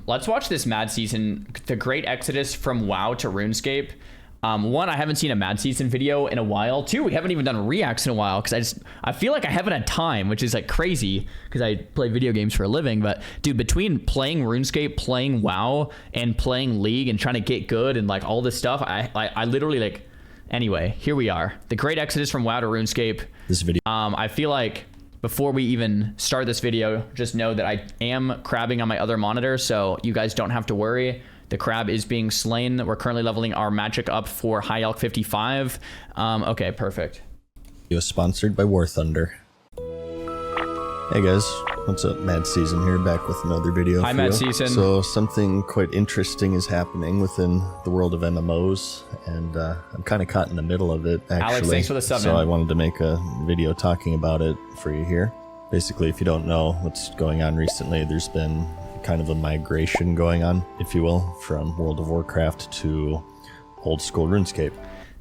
Let's watch this Mad Season, the Great Exodus from WoW to RuneScape. One, I haven't seen a Mad Season video in a while. Two, we haven't even done reacts in a while because I feel like I haven't had time, which is like crazy because I play video games for a living. But dude, between playing RuneScape, playing WoW, and playing League and trying to get good and like all this stuff, I literally like. Anyway, here we are. The Great Exodus from WoW to RuneScape. This video. I feel like before we even start this video, just know that I am crabbing on my other monitor, so you guys don't have to worry. The crab is being slain. We're currently leveling our magic up for High Elk 55. Okay, perfect. It was sponsored by War Thunder. Hey guys, what's up? Mad Season here, back with another video. Hi, Mad Season. So something quite interesting is happening within the world of MMOs, and I'm kind of caught in the middle of it, actually. Alex, thanks for the sub, So man. I wanted to make a video talking about it for you here. Basically, if you don't know what's going on recently, there's been kind of a migration going on, if you will, from World of Warcraft to old school RuneScape.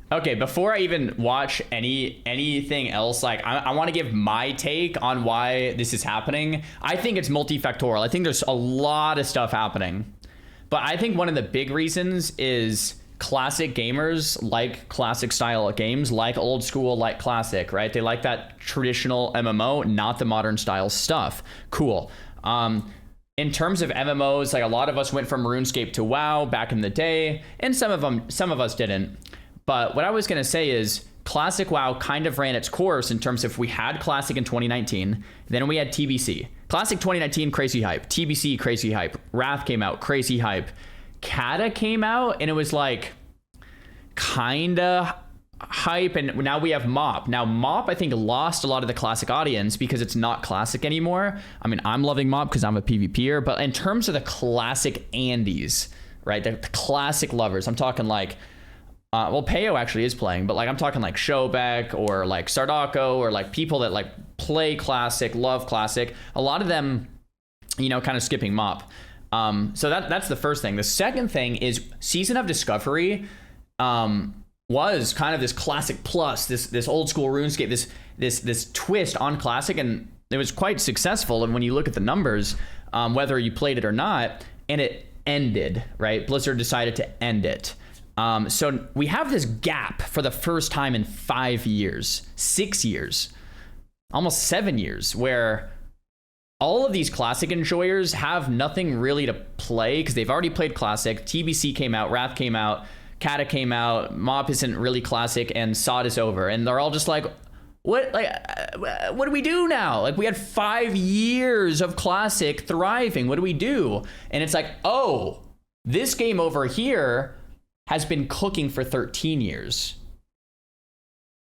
Okay, before I even watch anything else, like I want to give my take on why this is happening. I think it's multifactorial. I think there's a lot of stuff happening. But I think one of the big reasons is classic gamers like classic style games, like old school, like classic, right? They like that traditional MMO, not the modern style stuff. Cool. In terms of MMOs, like a lot of us went from RuneScape to WoW back in the day, and some of us didn't. But what I was going to say is Classic WoW kind of ran its course in terms of we had Classic in 2019, then we had TBC. Classic 2019, crazy hype. TBC, crazy hype. Wrath came out, crazy hype. Kata came out, and it was like kind of hype, and now we have MOP. Now, MOP, I think, lost a lot of the Classic audience because it's not Classic anymore. I mean, I'm loving MOP because I'm a PvPer, but in terms of the Classic Andes, right, the Classic lovers, I'm talking like... well, Peo actually is playing, but like I'm talking like Showback or like Sardako or like people that like play Classic, love Classic. A lot of them, you know, kind of skipping MOP. So that's the first thing. The second thing is Season of Discovery was kind of this Classic plus, this old school RuneScape, this twist on Classic, and it was quite successful. And when you look at the numbers, whether you played it or not, and it ended, right? Blizzard decided to end it. So we have this gap for the first time in 5 years, 6 years, almost 7 years, where all of these Classic enjoyers have nothing really to play because they've already played Classic. TBC came out, Wrath came out, Kata came out, MOP isn't really Classic, and SOD is over. And they're all just like, what do we do now? Like, we had 5 years of Classic thriving. What do we do? And it's like, oh, this game over here has been cooking for 13 years.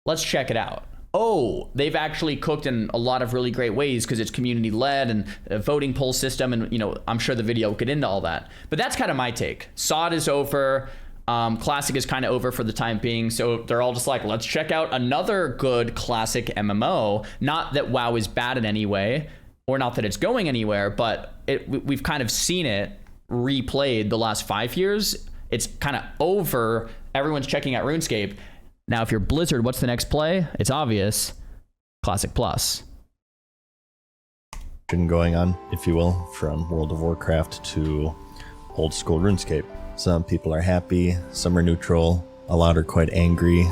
Let's check it out. Oh, they've actually cooked in a lot of really great ways because it's community led and a voting poll system, and you know, I'm sure the video will get into all that. But that's kind of my take. SOD is over. Classic is kind of over for the time being, so they're all just like, let's check out another good Classic MMO. Not that WoW is bad in any way, or not that it's going anywhere, but we've kind of seen it replayed the last 5 years. It's kind of over. Everyone's checking out RuneScape. Now, if you're Blizzard, what's the next play? It's obvious. Classic Plus. Going on, if you will, from World of Warcraft to old school RuneScape. Some people are happy, some are neutral, a lot are quite angry,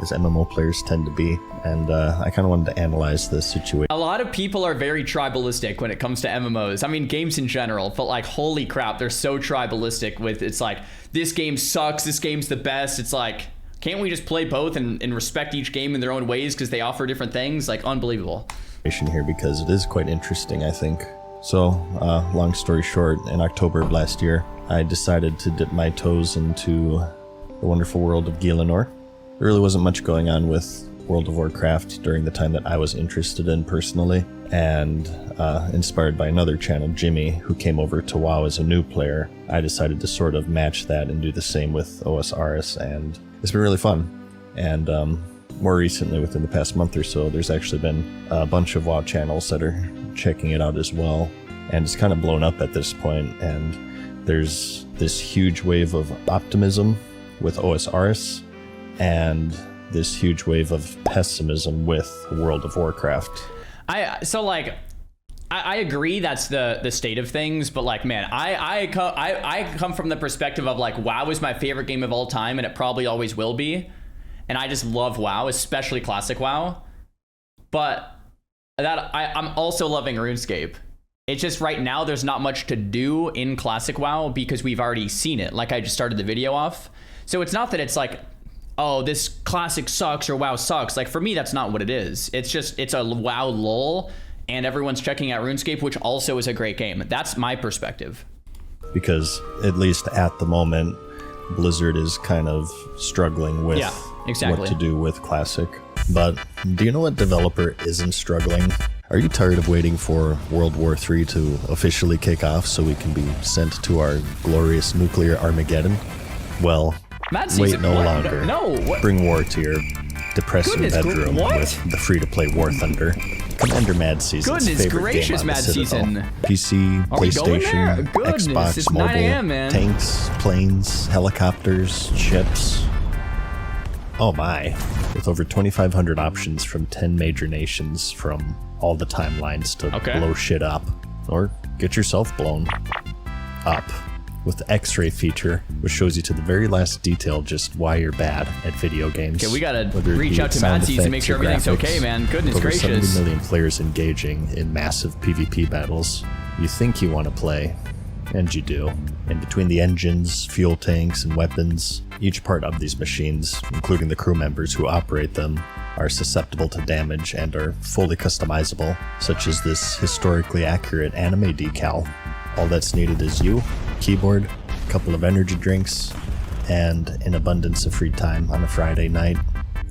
as MMO players tend to be, and I kind of wanted to analyze this situation. A lot of people are very tribalistic when it comes to MMOs. I mean, games in general, but like, holy crap, they're so tribalistic with, it's like, this game sucks, this game's the best. It's like, can't we just play both and respect each game in their own ways because they offer different things? Like, unbelievable. Here because it is quite interesting, I think. So, long story short, in October of last year, I decided to dip my toes into the wonderful world of Gielinor. There really wasn't much going on with World of Warcraft during the time that I was interested in personally, and inspired by another channel, Jimmy, who came over to WoW as a new player, I decided to sort of match that and do the same with OSRS, and it's been really fun. And more recently, within the past month or so, there's actually been a bunch of WoW channels that are checking it out as well, and it's kind of blown up at this point, and there's this huge wave of optimism with OSRS, and this huge wave of pessimism with World of Warcraft. So like, I agree that's the state of things, but like, man, I come from the perspective of like, WoW is my favorite game of all time, and it probably always will be. And I just love WoW, especially classic WoW. But I'm also loving RuneScape. It's just right now there's not much to do in classic WoW because we've already seen it. Like I just started the video off. So it's not that it's like, oh, this classic sucks or WoW sucks. Like for me, that's not what it is. It's just, it's a WoW lull and everyone's checking out RuneScape, which also is a great game. That's my perspective. Because at least at the moment, Blizzard is kind of struggling with what to do with classic. But do you know what developer isn't struggling? Are you tired of waiting for World War III to officially kick off so we can be sent to our glorious nuclear Armageddon? Well, wait no longer. No. Bring war to your depressing bedroom with the free-to-play War Thunder. Commander Mad Season's favorite game on the Citadel. PC, PlayStation, Xbox, it's mobile, 9 a.m., man. tanks, planes, helicopters, ships. Oh my. With over 2,500 options from 10 major nations from all the timelines to blow shit up. Or get yourself blown up. With the X-ray feature, which shows you to the very last detail just why you're bad at video games. Okay, we gotta reach out to Madsy to make sure everything's okay, man. Goodness gracious. Over 70 million players engaging in massive PvP battles. You think you want to play, and you do. And between the engines, fuel tanks, and weapons, each part of these machines, including the crew members who operate them, are susceptible to damage and are fully customizable, such as this historically accurate anime decal. All that's needed is you, keyboard, a couple of energy drinks, and an abundance of free time on a Friday night.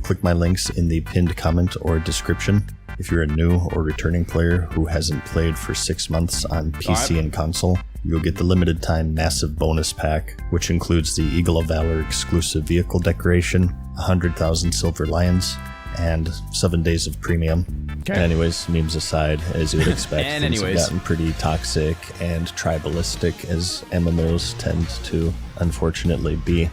Click my links in the pinned comment or description. If you're a new or returning player who hasn't played for 6 months on PC and console, you'll get the limited time massive bonus pack, which includes the Eagle of Valor exclusive vehicle decoration, 100,000 silver lions, and 7 days of premium. And anyways, memes aside, as you would expect, things have gotten pretty toxic and tribalistic, as MMOs tend to unfortunately be.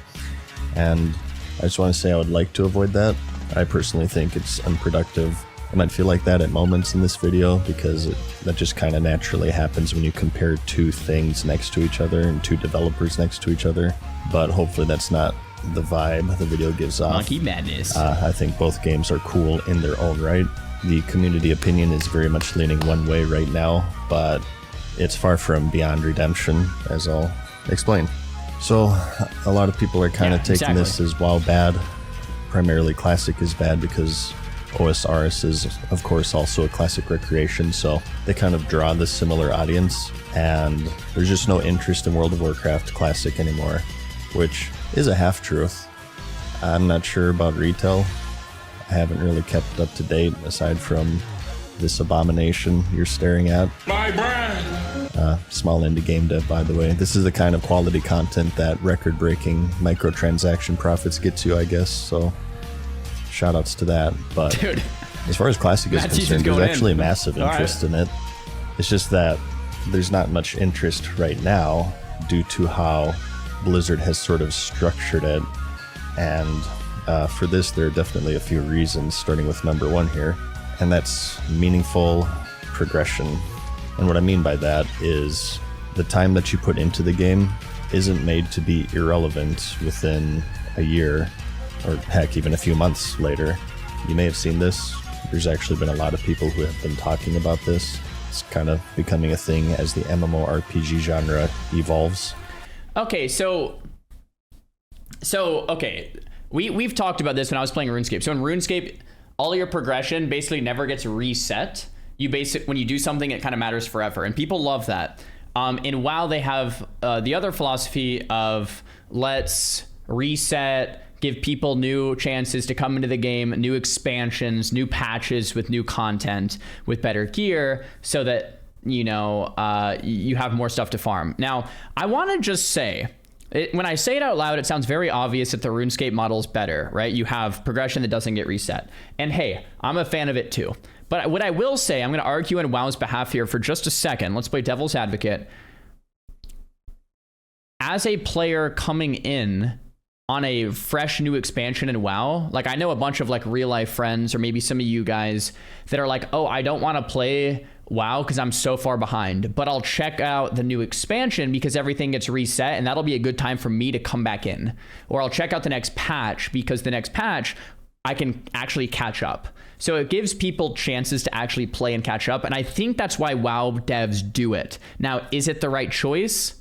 And I just want to say I would like to avoid that. I personally think it's unproductive. I might feel like that at moments in this video because that just kind of naturally happens when you compare two things next to each other and two developers next to each other. But hopefully that's not the vibe the video gives off. Monkey madness. I think both games are cool in their own right. The community opinion is very much leaning one way right now, but it's far from beyond redemption, as I'll explain. So a lot of people are kind of taking this as WoW bad. Primarily Classic is bad because OSRS is, of course, also a classic recreation, so they kind of draw this similar audience, and there's just no interest in World of Warcraft Classic anymore, which is a half-truth. I'm not sure about retail. I haven't really kept up to date, aside from this abomination you're staring at. My brand! Small indie game dev, by the way. This is the kind of quality content that record-breaking microtransaction profits gets you, I guess, so shoutouts to that. But dude, as far as Classic is concerned, there's actually a massive interest in it. It's just that there's not much interest right now due to how Blizzard has sort of structured it. And for this, there are definitely a few reasons, starting with number one here, and that's meaningful progression. And what I mean by that is the time that you put into the game isn't made to be irrelevant within a year, or heck, even a few months later. You may have seen this. There's actually been a lot of people who have been talking about this. It's kind of becoming a thing as the MMORPG genre evolves. Okay, so okay, we've talked about this when I was playing RuneScape. So in RuneScape, all your progression basically never gets reset. When you do something, it kind of matters forever, and people love that. In WoW, they have the other philosophy of let's reset, give people new chances to come into the game, new expansions, new patches with new content, with better gear, so that you have more stuff to farm. Now, I want to just say, when I say it out loud, it sounds very obvious that the RuneScape model is better, right? You have progression that doesn't get reset. And hey, I'm a fan of it too. But what I will say, I'm going to argue in WoW's behalf here for just a second. Let's play devil's advocate. As a player coming in on a fresh new expansion in WoW, like I know a bunch of like real life friends, or maybe some of you guys that are like, oh, I don't want to play WoW because I'm so far behind, but I'll check out the new expansion because everything gets reset, and that'll be a good time for me to come back in. Or I'll check out the next patch because the next patch I can actually catch up. So it gives people chances to actually play and catch up, and I think that's why WoW devs do it. Now, is it the right choice?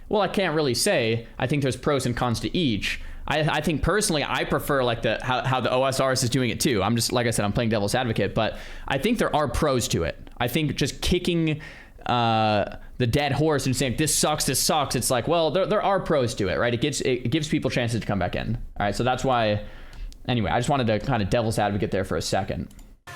Well, I can't really say. I think there's pros and cons to each. I think personally, I prefer like how the OSRS is doing it too. I'm just, like I said, I'm playing devil's advocate, but I think there are pros to it. I think just kicking the dead horse and saying this sucks, it's like, well, there are pros to it, right? It gives people chances to come back in. All right, so that's why. Anyway, I just wanted to kind of devil's advocate there for a second.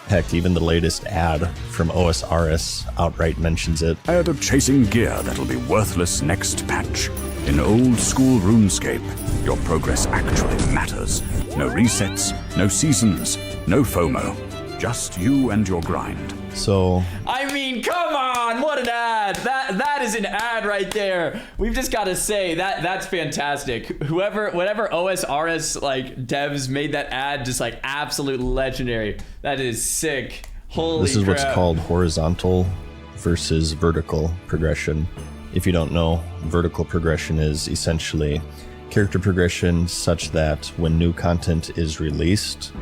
Heck, even the latest ad from OSRS outright mentions it. Tired of chasing gear that'll be worthless next patch? In old school RuneScape, your progress actually matters. No resets, no seasons, no FOMO. Just you and your grind. So, I mean, come on, what an ad. That is an ad right there. We've just got to say that's fantastic. Whatever OSRS like devs made that ad, just like absolute legendary. That is sick. Holy this is crap. What's called horizontal versus vertical progression. If you don't know, vertical progression is essentially character progression such that when new content is released,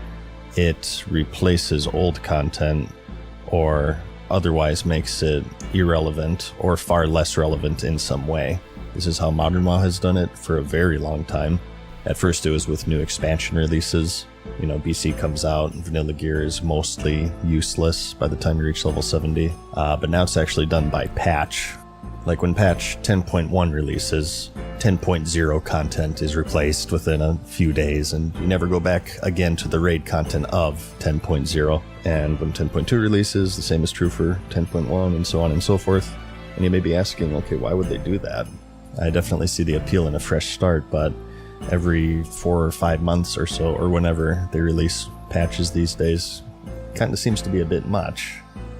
it replaces old content or otherwise makes it irrelevant or far less relevant in some way. This is how Modern WoW has done it for a very long time. At first it was with new expansion releases. You know, BC comes out, vanilla gear is mostly useless by the time you reach level 70. But now it's actually done by patch. Like when patch 10.1 releases, 10.0 content is replaced within a few days, and you never go back again to the raid content of 10.0. And when 10.2 releases, the same is true for 10.1, and so on and so forth. And you may be asking, okay, why would they do that? I definitely see the appeal in a fresh start, but every 4 or 5 months or so, or whenever they release patches these days, kind of seems to be a bit much.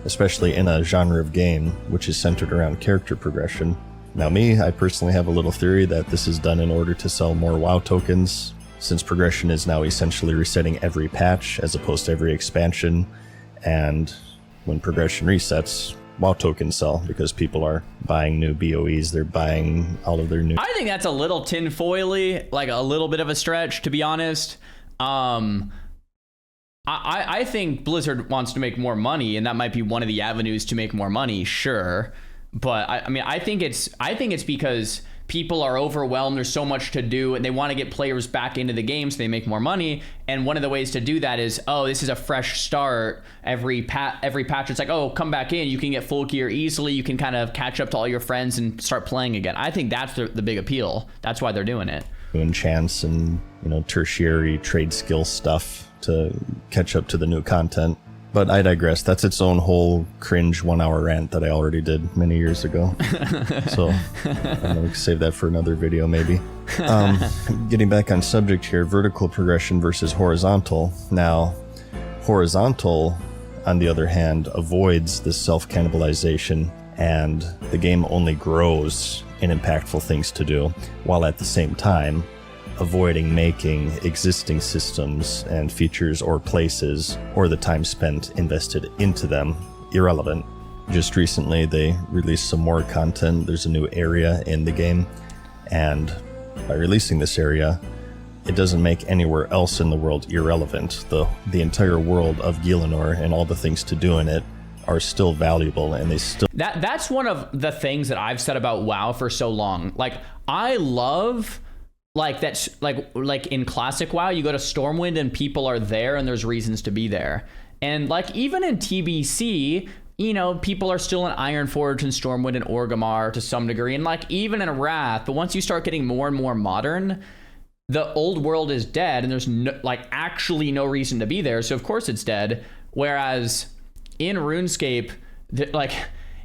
Especially in a genre of game which is centered around character progression. Now I personally have a little theory that this is done in order to sell more WoW tokens, since progression is now essentially resetting every patch as opposed to every expansion, and when progression resets, WoW tokens sell because people are buying new BOEs, they're buying all of their new... I think that's a little tinfoily, like a little bit of a stretch, to be honest. I think Blizzard wants to make more money, and that might be one of the avenues to make more money, sure. But I think it's because people are overwhelmed, there's so much to do, and they want to get players back into the game so they make more money. And one of the ways to do that is, oh, this is a fresh start. Every patch, it's like, oh, come back in, you can get full gear easily, you can kind of catch up to all your friends and start playing again. I think that's the big appeal. That's why they're doing it. Doing chance and, tertiary trade skill stuff to catch up to the new content. But I digress. That's its own whole cringe 1-hour rant that I already did many years ago. So I don't know, we can save that for another video maybe. Getting back on subject here, vertical progression versus horizontal. Now, horizontal, on the other hand, avoids this self-cannibalization, and the game only grows in impactful things to do, while at the same time avoiding making existing systems and features or places or the time spent invested into them irrelevant. Just recently they released some more content. There's a new area in the game, and by releasing this area, it doesn't make anywhere else in the world irrelevant. The entire world of Gielinor and all the things to do in it are still valuable, and they still... That's one of the things that I've said about WoW for so long. Like, I love... Like that's like in classic WoW, you go to Stormwind and people are there and there's reasons to be there. And like even in TBC, people are still in Ironforge and Stormwind and Orgrimmar to some degree, and like even in Wrath. But once you start getting more and more modern, the old world is dead and there's actually no reason to be there. So of course it's dead. Whereas in RuneScape,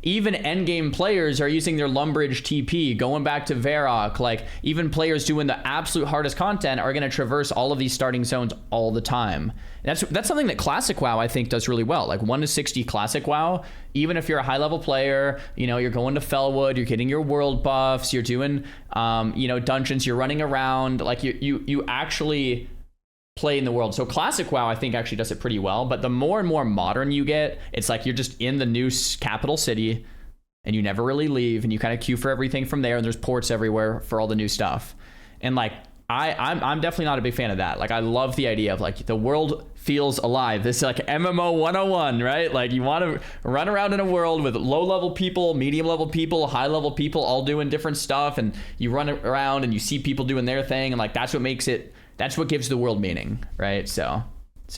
even endgame players are using their Lumbridge TP, going back to Varrock. Like, even players doing the absolute hardest content are going to traverse all of these starting zones all the time. And that's something that Classic WoW, I think, does really well. Like, 1 to 60 Classic WoW, even if you're a high-level player, you're going to Felwood, you're getting your world buffs, you're doing, dungeons, you're running around. Like, you actually... play in the world. So classic WoW, I think, actually does it pretty well. But the more and more modern you get, it's like you're just in the new capital city and you never really leave, and you kind of queue for everything from there, and there's ports everywhere for all the new stuff. And like I'm definitely not a big fan of that. Like, I love the idea of like the world feels alive. This is like MMO 101, right? Like, you want to run around in a world with low level people, medium level people, high level people, all doing different stuff, and you run around and you see people doing their thing, and like that's what gives the world meaning, right? So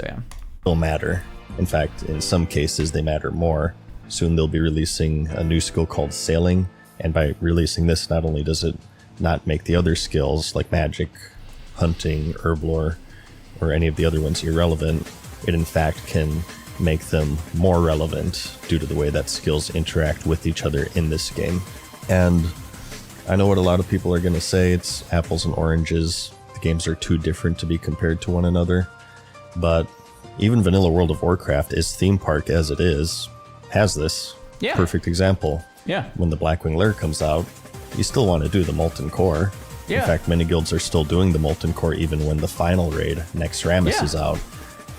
yeah. Will matter. In fact, in some cases they matter more. Soon they'll be releasing a new skill called sailing, and by releasing this, not only does it not make the other skills like magic, hunting, herb lore, or any of the other ones irrelevant, it in fact can make them more relevant due to the way that skills interact with each other in this game. And I know what a lot of people are going to say, it's apples and oranges. The games are too different to be compared to one another. But even vanilla World of Warcraft, as theme park as it is, has this perfect example. Yeah. When the Blackwing Lair comes out, you still want to do the Molten Core. Yeah. In fact, many guilds are still doing the Molten Core even when the final raid, Next Rammus, is out,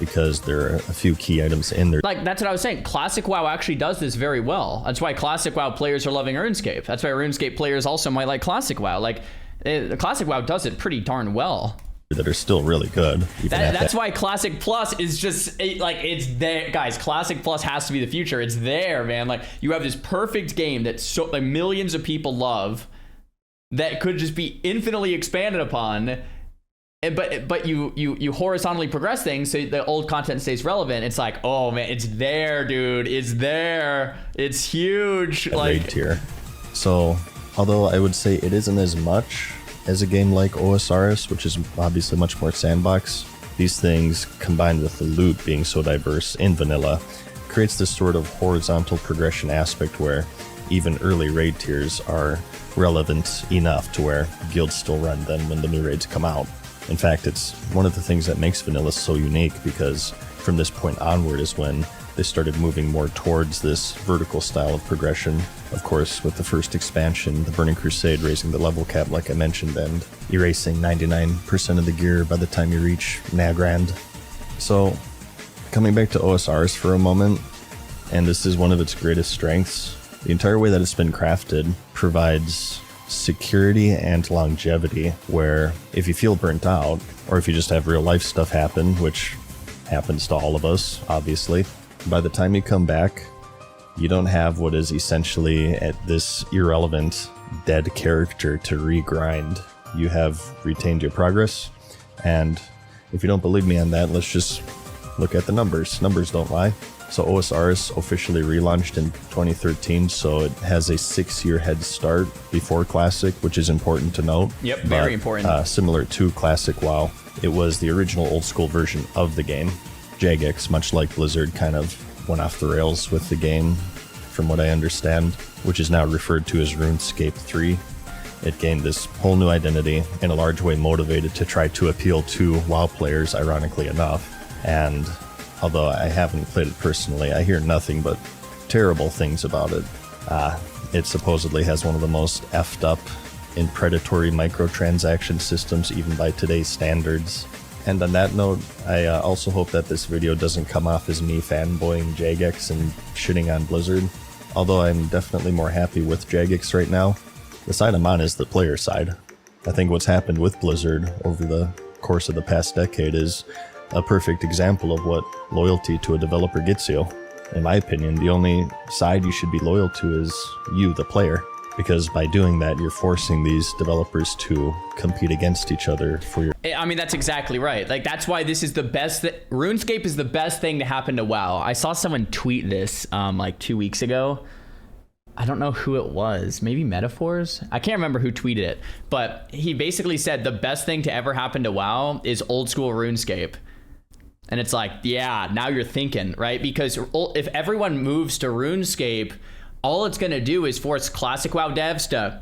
because there are a few key items in there. Like, that's what I was saying. Classic WoW actually does this very well. That's why Classic WoW players are loving RuneScape. That's why RuneScape players also might like Classic WoW. Like, Classic WoW does it pretty darn well. That are still really good. That's why Classic Plus is just like, it's there, guys. Classic Plus has to be the future. It's there, man. Like, you have this perfect game that like millions of people love, that could just be infinitely expanded upon, but you horizontally progress things so the old content stays relevant. It's like, oh man, it's there, dude. It's there. It's huge. Like, raid tier. So, although I would say it isn't as much as a game like OSRS, which is obviously much more sandbox, these things, combined with the loot being so diverse in vanilla, creates this sort of horizontal progression aspect where even early raid tiers are relevant enough to where guilds still run them when the new raids come out. In fact, it's one of the things that makes vanilla so unique, because from this point onward is when they started moving more towards this vertical style of progression. Of course, with the first expansion, the Burning Crusade, raising the level cap like I mentioned, and erasing 99% of the gear by the time you reach Nagrand. So, coming back to OSRs for a moment, and this is one of its greatest strengths, the entire way that it's been crafted provides security and longevity, where if you feel burnt out, or if you just have real life stuff happen, which happens to all of us, obviously, by the time you come back, you don't have what is essentially at this irrelevant dead character to regrind. You have retained your progress, and if you don't believe me on that, let's just look at the numbers. Numbers don't lie. So OSRS officially relaunched in 2013, so it has a 6-year head start before Classic, which is important to note. Yep, very important. Similar to Classic WoW, it was the original old school version of the game. Jagex, much like Blizzard, kind of went off the rails with the game, from what I understand, which is now referred to as RuneScape 3. It gained this whole new identity, in a large way motivated to try to appeal to WoW players, ironically enough. And although I haven't played it personally, I hear nothing but terrible things about it. It supposedly has one of the most effed up and predatory microtransaction systems, even by today's standards. And on that note, I also hope that this video doesn't come off as me fanboying Jagex and shitting on Blizzard. Although I'm definitely more happy with Jagex right now, the side I'm on is the player side. I think what's happened with Blizzard over the course of the past decade is a perfect example of what loyalty to a developer gets you. In my opinion, the only side you should be loyal to is you, the player, because by doing that, you're forcing these developers to compete against each other for your... I mean, that's exactly right. Like, that's why this is the best... RuneScape is the best thing to happen to WoW. I saw someone tweet this like 2 weeks ago. I don't know who it was. Maybe Metaphors? I can't remember who tweeted it. But he basically said the best thing to ever happen to WoW is old school RuneScape. And it's like, yeah, now you're thinking, right? Because if everyone moves to RuneScape, all it's going to do is force Classic WoW devs to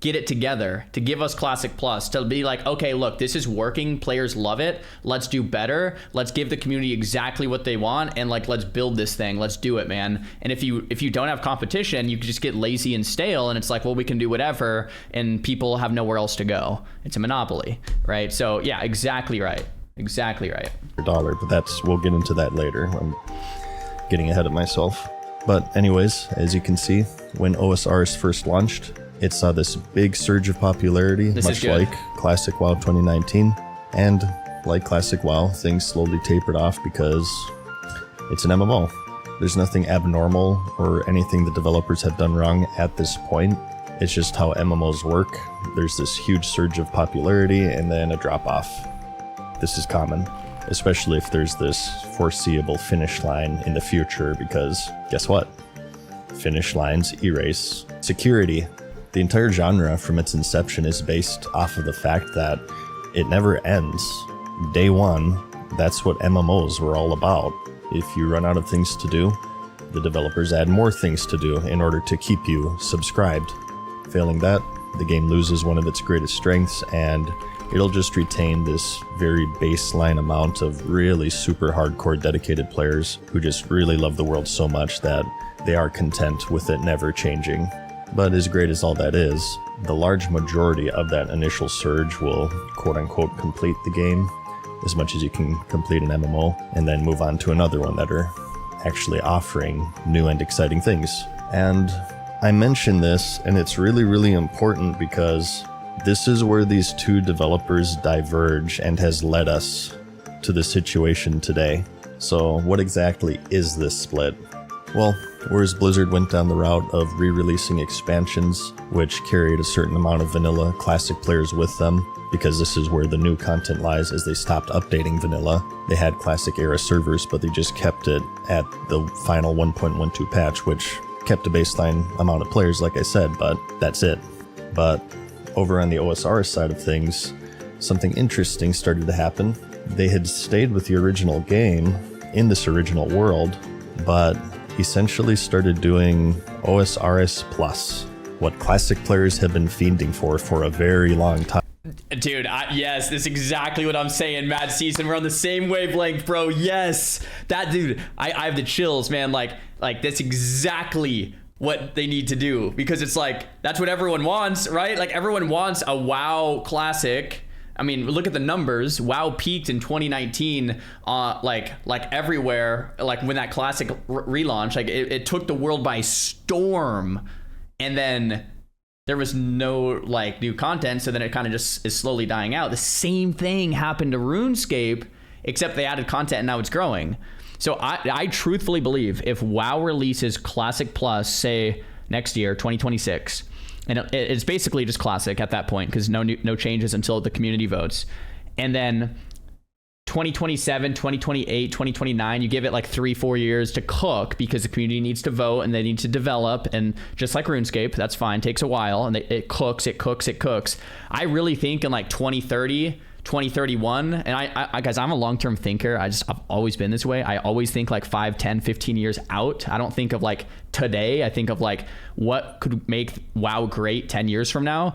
get it together, to give us Classic Plus, to be like, okay, look, this is working. Players love it. Let's do better. Let's give the community exactly what they want. And like, let's build this thing. Let's do it, man. And if you don't have competition, you can just get lazy and stale. And it's like, well, we can do whatever. And people have nowhere else to go. It's a monopoly, right? So yeah, exactly right. Exactly right. $1, but we'll get into that later. I'm getting ahead of myself. But anyways, as you can see, when OSRS first launched, it saw this big surge of popularity, much like Classic WoW 2019. And like Classic WoW, things slowly tapered off because it's an MMO. There's nothing abnormal or anything the developers have done wrong at this point. It's just how MMOs work. There's this huge surge of popularity and then a drop off. This is common, especially if there's this foreseeable finish line in the future, because guess what? Finish lines erase security. The entire genre from its inception is based off of the fact that it never ends. Day one, that's what MMOs were all about. If you run out of things to do, the developers add more things to do in order to keep you subscribed. Failing that, the game loses one of its greatest strengths, and it'll just retain this very baseline amount of really super hardcore dedicated players who just really love the world so much that they are content with it never changing. But as great as all that is, the large majority of that initial surge will quote-unquote complete the game, as much as you can complete an MMO, and then move on to another one that are actually offering new and exciting things. And I mention this, and it's really, really important because this is where these two developers diverge and has led us to the situation today. So what exactly is this split? Well, whereas Blizzard went down the route of re-releasing expansions, which carried a certain amount of vanilla classic players with them, because this is where the new content lies as they stopped updating vanilla. They had classic era servers, but they just kept it at the final 1.12 patch, which kept a baseline amount of players, like I said, but that's it. But over on the OSR side of things, something interesting started to happen. They had stayed with the original game in this original world, but essentially started doing OSRS Plus, what classic players have been fiending for a very long time. Dude, yes, that's exactly what I'm saying, Mad Season. We're on the same wavelength, bro. Yes. That, dude, I have the chills, man. Like that's exactly what they need to do, because it's like, that's what everyone wants, right? Like, everyone wants a WoW classic. I mean, look at the numbers. WoW peaked in 2019, like everywhere. Like when that classic relaunch, like it took the world by storm, and then there was no like new content, so then it kind of just is slowly dying out. The same thing happened to RuneScape, except they added content and now it's growing. So I truthfully believe if WoW releases Classic Plus, say next year, 2026, and it's basically just Classic at that point, because no changes until the community votes, and then 2027, 2028, 2029, you give it like 3-4 years to cook, because the community needs to vote and they need to develop, and just like RuneScape, that's fine, takes a while, and it cooks. I really think in like 2030, 2031, and I guys, I'm a long-term thinker. I've always been this way. I always think like 5, 10, 15 years out. I don't think of like today. I think of like what could make WoW great 10 years from now.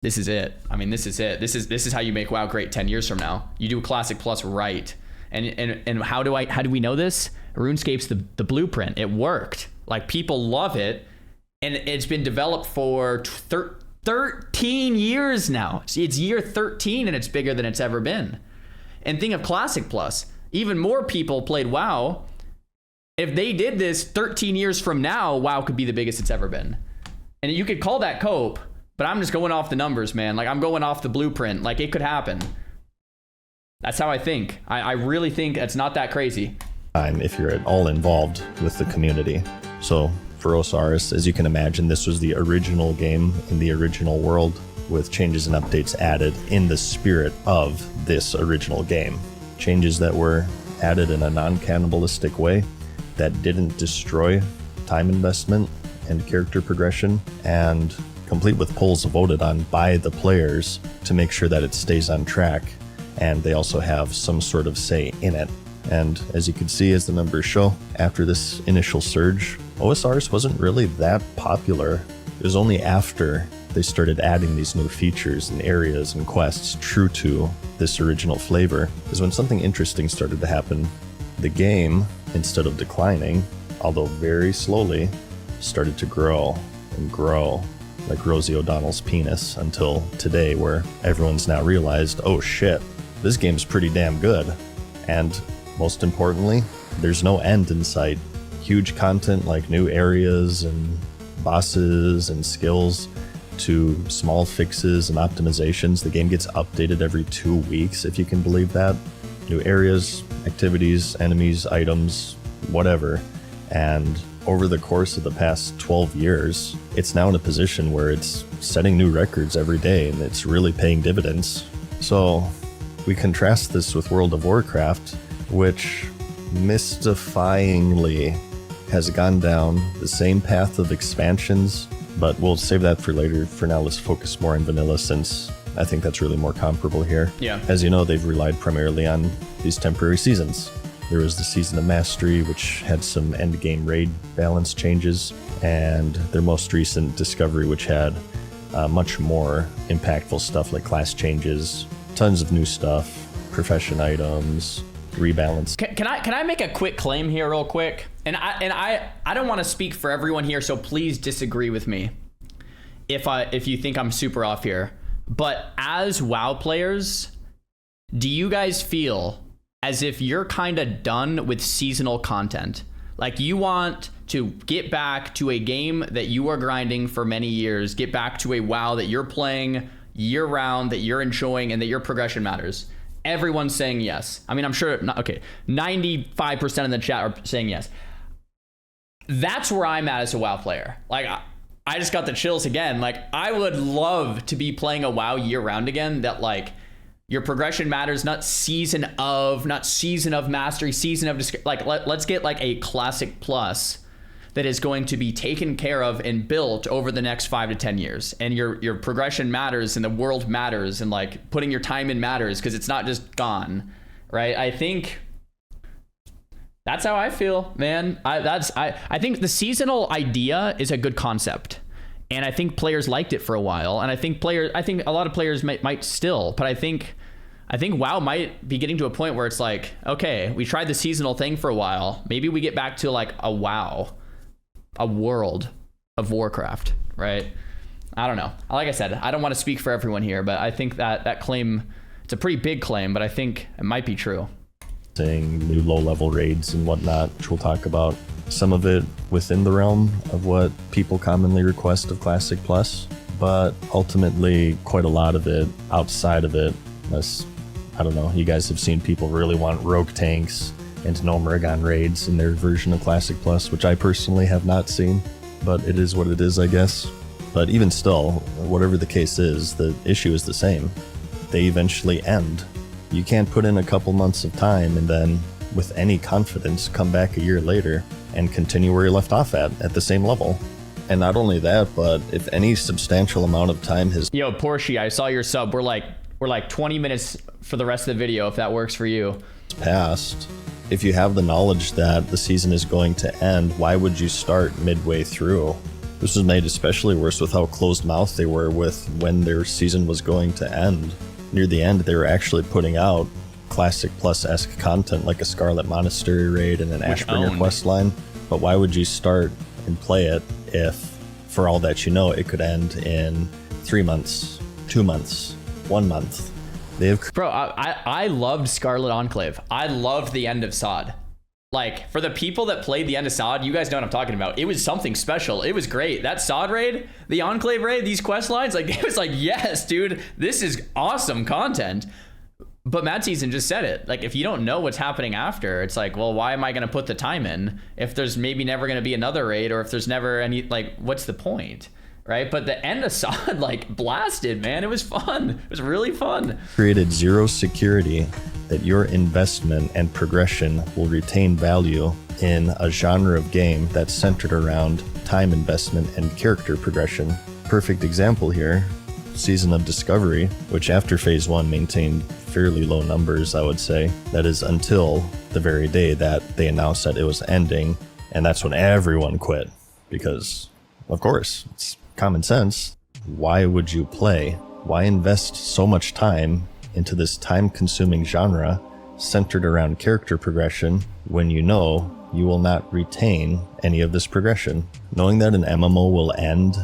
This is it. I mean, this is it. This is how you make WoW great 10 years from now. You do a Classic Plus right. And how do we know this? RuneScape's the blueprint. It worked. Like, people love it, and it's been developed for 13 years now. See, it's year 13 and it's bigger than it's ever been. And think of Classic Plus. Even more people played WoW. If they did this 13 years from now, WoW could be the biggest it's ever been. And you could call that cope, but I'm just going off the numbers, man. Like, I'm going off the blueprint. Like, it could happen. That's how I think. I really think it's not that crazy. If you're at all involved with the community. So for Osiris, as you can imagine, this was the original game in the original world, with changes and updates added in the spirit of this original game. Changes that were added in a non-cannibalistic way that didn't destroy time investment and character progression, and complete with polls voted on by the players to make sure that it stays on track, and they also have some sort of say in it. And as you can see, as the numbers show, after this initial surge, OSRs wasn't really that popular. It was only after they started adding these new features and areas and quests true to this original flavor is when something interesting started to happen. The game, instead of declining, although very slowly, started to grow and grow, like Rosie O'Donnell's penis, until today, where everyone's now realized, oh shit, this game's pretty damn good. And most importantly, there's no end in sight. Huge content like new areas and bosses and skills to small fixes and optimizations. The game gets updated every 2 weeks, if you can believe that. New areas, activities, enemies, items, whatever. And over the course of the past 12 years, it's now in a position where it's setting new records every day, and it's really paying dividends. So we contrast this with World of Warcraft, which mystifyingly has gone down the same path of expansions, but we'll save that for later. For now, let's focus more on vanilla, since I think that's really more comparable here. Yeah. As you know, they've relied primarily on these temporary seasons. There was the Season of Mastery, which had some endgame raid balance changes, and their most recent Discovery, which had much more impactful stuff like class changes, tons of new stuff, profession items, rebalance. Can I make a quick claim here real quick? And I don't want to speak for everyone here, so please disagree with me if you think I'm super off here. But as WoW players, do you guys feel as if you're kind of done with seasonal content? Like, you want to get back to a game that you are grinding for many years, get back to a WoW that you're playing year round, that you're enjoying, and that your progression matters. Everyone's saying yes. I mean, I'm sure, 95% in the chat are saying yes. That's where I'm at as a WoW player. Like, I just got the chills again. Like, I would love to be playing a WoW year round again, that like, your progression matters, not season of mastery, season of like, let's get like a classic plus that is going to be taken care of and built over the next 5 to 10 years. And your progression matters, and the world matters, and like putting your time in matters, because it's not just gone, right? I think that's how I feel, man. I think the seasonal idea is a good concept. And I think players liked it for a while, and I think a lot of players might still, but I think WoW might be getting to a point where it's like, okay, we tried the seasonal thing for a while. Maybe we get back to like a WoW, a World of Warcraft, right? I don't know. Like I said, I don't want to speak for everyone here, but I think that claim, it's a pretty big claim, but I think it might be true. Saying new low-level raids and whatnot, which we'll talk about. Some of it within the realm of what people commonly request of Classic Plus, but ultimately quite a lot of it outside of it. Unless, I don't know, you guys have seen people really want rogue tanks and Gnomeragon raids in their version of Classic Plus, which I personally have not seen, but it is what it is, I guess. But even still, whatever the case is, the issue is the same. They eventually end. You can't put in a couple months of time and then, with any confidence, come back a year later and continue where you left off at the same level. And not only that, but if any substantial amount of time has... Yo, Porsche, I saw your sub. We're like 20 minutes for the rest of the video, if that works for you. ...passed. If you have the knowledge that the season is going to end, why would you start midway through? This was made especially worse with how closed-mouthed they were with when their season was going to end. Near the end, they were actually putting out Classic Plus-esque content like a Scarlet Monastery raid and an Ashbringer questline. But why would you start and play it if, for all that you know, it could end in 3 months, 2 months, 1 month? Bro, I loved Scarlet Enclave. I loved the end of SOD. Like, for the people that played the end of SOD, you guys know what I'm talking about. It was something special. It was great. That SOD raid, the Enclave raid, these quest lines, like, it was like, yes, dude, this is awesome content. But Mad Season just said it. Like, if you don't know what's happening after, it's like, well, why am I going to put the time in if there's maybe never going to be another raid, or if there's never any, like, what's the point? Right? But the end of SOD, like, blasted, man. It was fun. It was really fun. Created zero security that your investment and progression will retain value in a genre of game that's centered around time investment and character progression. Perfect example here, Season of Discovery, which after Phase 1 maintained fairly low numbers, I would say. That is until the very day that they announced that it was ending, and that's when everyone quit. Because, of course, it's common sense. Why would you play? Why invest so much time into this time-consuming genre centered around character progression when you know you will not retain any of this progression? Knowing that an MMO will end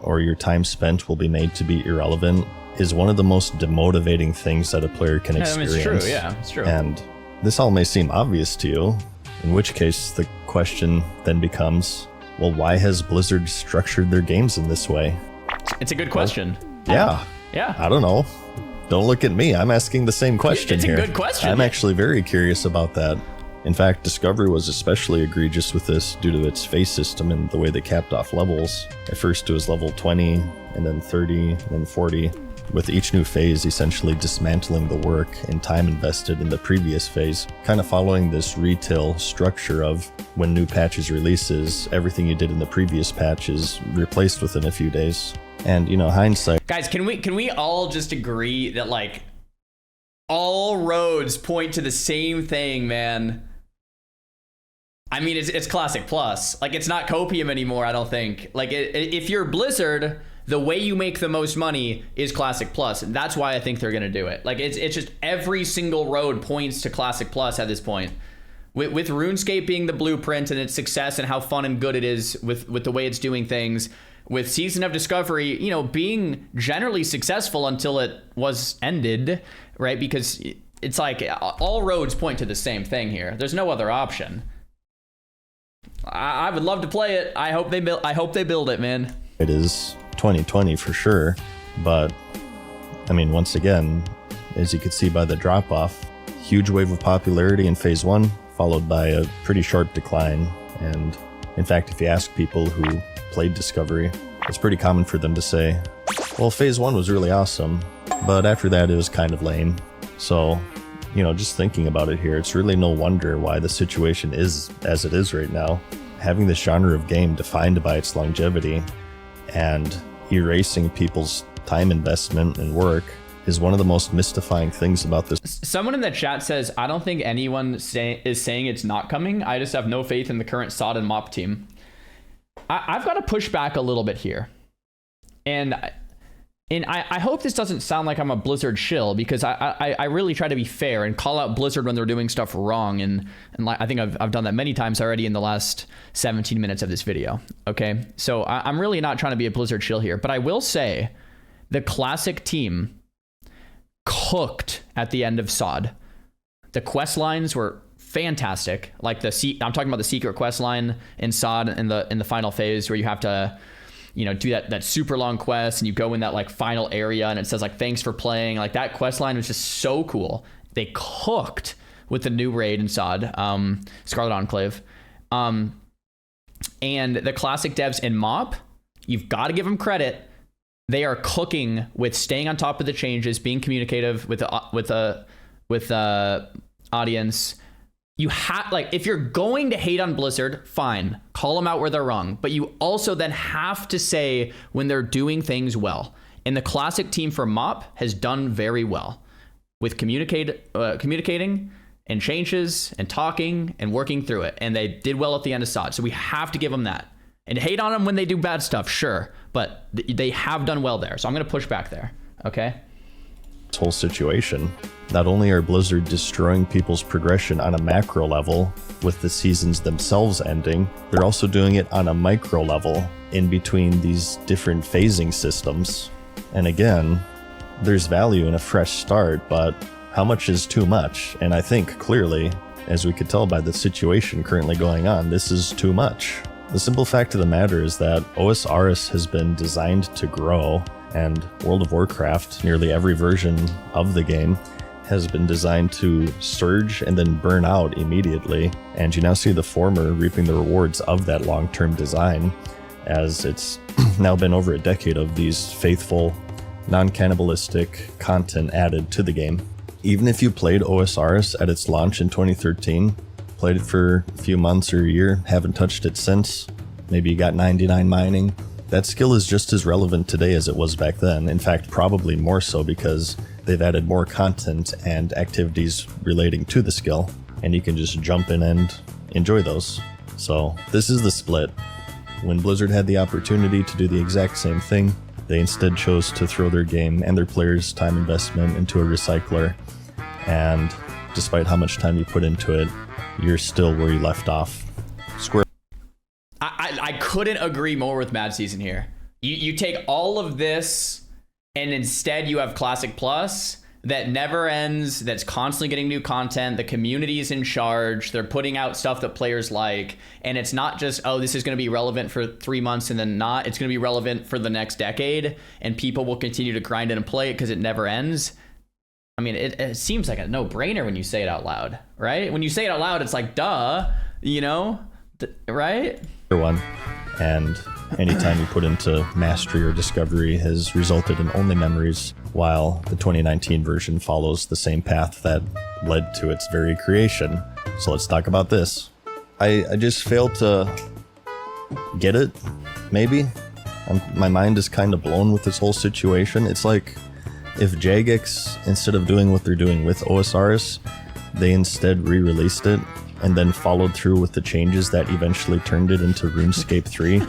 or your time spent will be made to be irrelevant is one of the most demotivating things that a player can experience. It's true, yeah, it's true. And this all may seem obvious to you, in which case the question then becomes, well, why has Blizzard structured their games in this way? It's a good question. Yeah. Yeah. I don't know. Don't look at me. I'm asking the same question here. It's a good question. I'm actually very curious about that. In fact, Discovery was especially egregious with this due to its phase system and the way they capped off levels. At first it was level 20, and then 30, and then 40. With each new phase essentially dismantling the work and time invested in the previous phase, kind of following this retail structure of when new patches releases, everything you did in the previous patch is replaced within a few days. And, you know, hindsight... Guys, can we all just agree that, like, all roads point to the same thing, man? I mean, it's Classic Plus. Like, it's not Copium anymore, I don't think. Like, if you're Blizzard, the way you make the most money is Classic Plus. And that's why I think they're going to do it. Like, it's just every single road points to Classic Plus at this point. With RuneScape being the blueprint and its success and how fun and good it is with the way it's doing things, with Season of Discovery, you know, being generally successful until it was ended, right? Because it's like all roads point to the same thing here. There's no other option. I would love to play it. I hope they build it, man. It is 2020 for sure, but I mean, once again, as you could see by the drop off, huge wave of popularity in phase 1, followed by a pretty sharp decline. And in fact, if you ask people who played Discovery, it's pretty common for them to say, well, phase 1 was really awesome, but after that it was kind of lame. So, you know, just thinking about it here, it's really no wonder why the situation is as it is right now. Having this genre of game defined by its longevity and erasing people's time investment and work is one of the most mystifying things about this. Someone in the chat says, I don't think anyone is saying it's not coming. I just have no faith in the current SOD and MOP team. I've got to push back a little bit here. And I hope this doesn't sound like I'm a Blizzard shill, because I really try to be fair and call out Blizzard when they're doing stuff wrong. And I think I've done that many times already in the last 17 minutes of this video. Okay, so I'm really not trying to be a Blizzard shill here, but I will say the Classic team cooked at the end of SOD. The quest lines were fantastic. Like I'm talking about the secret quest line in SOD in the final phase, where you have to, you know, do that super long quest, and you go in that like final area and it says like, thanks for playing. Like, that quest line was just so cool. They cooked with the new raid in SOD, Scarlet Enclave. And the Classic devs in MOP, you've got to give them credit. They are cooking with staying on top of the changes, being communicative with the audience. You have, like, if you're going to hate on Blizzard, fine, call them out where they're wrong, but you also then have to say when they're doing things well. And the Classic team for MOP has done very well with communicating and changes and talking and working through it. And they did well at the end of SOD. So we have to give them that. And hate on them when they do bad stuff, sure, but they have done well there. So I'm going to push back there, okay? This whole situation. Not only are Blizzard destroying people's progression on a macro level with the seasons themselves ending, they're also doing it on a micro level in between these different phasing systems. And again, there's value in a fresh start, but how much is too much? And I think clearly, as we could tell by the situation currently going on, this is too much. The simple fact of the matter is that OS Aris has been designed to grow, and World of Warcraft, nearly every version of the game, has been designed to surge and then burn out immediately. And you now see the former reaping the rewards of that long-term design, as it's now been over a decade of these faithful, non-cannibalistic content added to the game. Even if you played OS Aris at its launch in 2013, played it for a few months or a year, haven't touched it since, maybe you got 99 mining, that skill is just as relevant today as it was back then. In fact, probably more so, because they've added more content and activities relating to the skill, and you can just jump in and enjoy those. So this is the split. When Blizzard had the opportunity to do the exact same thing, they instead chose to throw their game and their players' time investment into a recycler. And despite how much time you put into it, you're still where you left off. Square. I couldn't agree more with Mad Season here. You take all of this And instead you have Classic Plus that never ends, that's constantly getting new content. The community is in charge. They're putting out stuff that players like. And it's not just, oh, this is going to be relevant for 3 months and then not. It's going to be relevant for the next decade. And people will continue to grind it and play it because it never ends. I mean, it seems like a no-brainer when you say it out loud, right? When you say it out loud, it's like, duh, you know, right? One. And anytime you put into mastery or discovery has resulted in only memories, while the 2019 version follows the same path that led to its very creation. So let's talk about this. I just fail to get it, maybe. My mind is kind of blown with this whole situation. It's like if Jagex, instead of doing what they're doing with OSRS, they instead re-released it and then followed through with the changes that eventually turned it into RuneScape 3,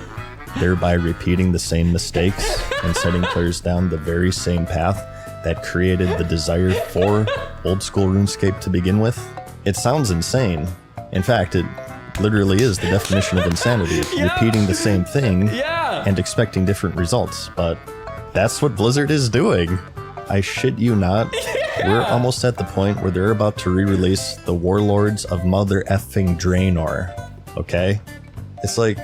thereby repeating the same mistakes and setting players down the very same path that created the desire for old school RuneScape to begin with. It sounds insane. In fact, it literally is the definition of insanity, repeating the same thing and expecting different results. But that's what Blizzard is doing. I shit you not. We're almost at the point where they're about to re-release the Warlords of Mother Effing Draenor. Okay? It's like,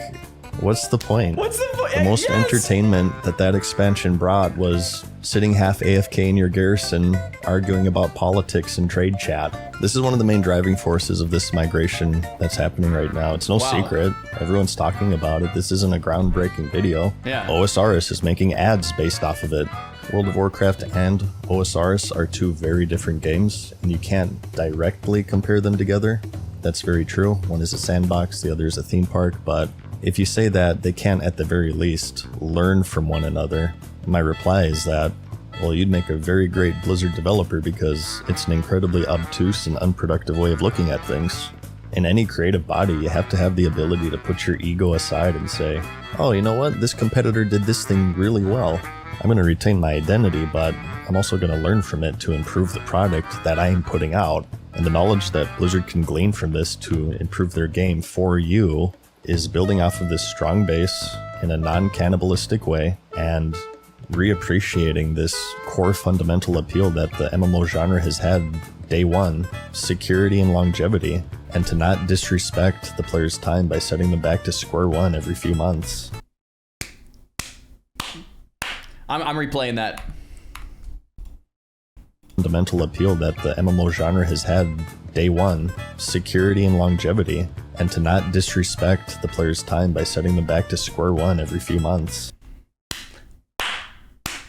what's the point? What's the point? The most entertainment that expansion brought was sitting half AFK in your garrison, arguing about politics and trade chat. This is one of the main driving forces of this migration that's happening right now. It's no secret. Everyone's talking about it. This isn't a groundbreaking video. OSRS is making ads based off of it. World of Warcraft and OSRS are two very different games, and you can't directly compare them together. That's very true. One is a sandbox, the other is a theme park, but if you say that, they can at the very least learn from one another. My reply is that, well, you'd make a very great Blizzard developer because it's an incredibly obtuse and unproductive way of looking at things. In any creative body, you have to have the ability to put your ego aside and say, oh, you know what? This competitor did this thing really well. I'm going to retain my identity, but I'm also going to learn from it to improve the product that I am putting out. And the knowledge that Blizzard can glean from this to improve their game for you is building off of this strong base in a non-cannibalistic way and reappreciating this core fundamental appeal that the MMO genre has had day one, security and longevity, and to not disrespect the player's time by setting them back to square one every few months. I'm replaying that. Fundamental appeal that the MMO genre has had day one, security and longevity, and to not disrespect the player's time by setting them back to square one every few months.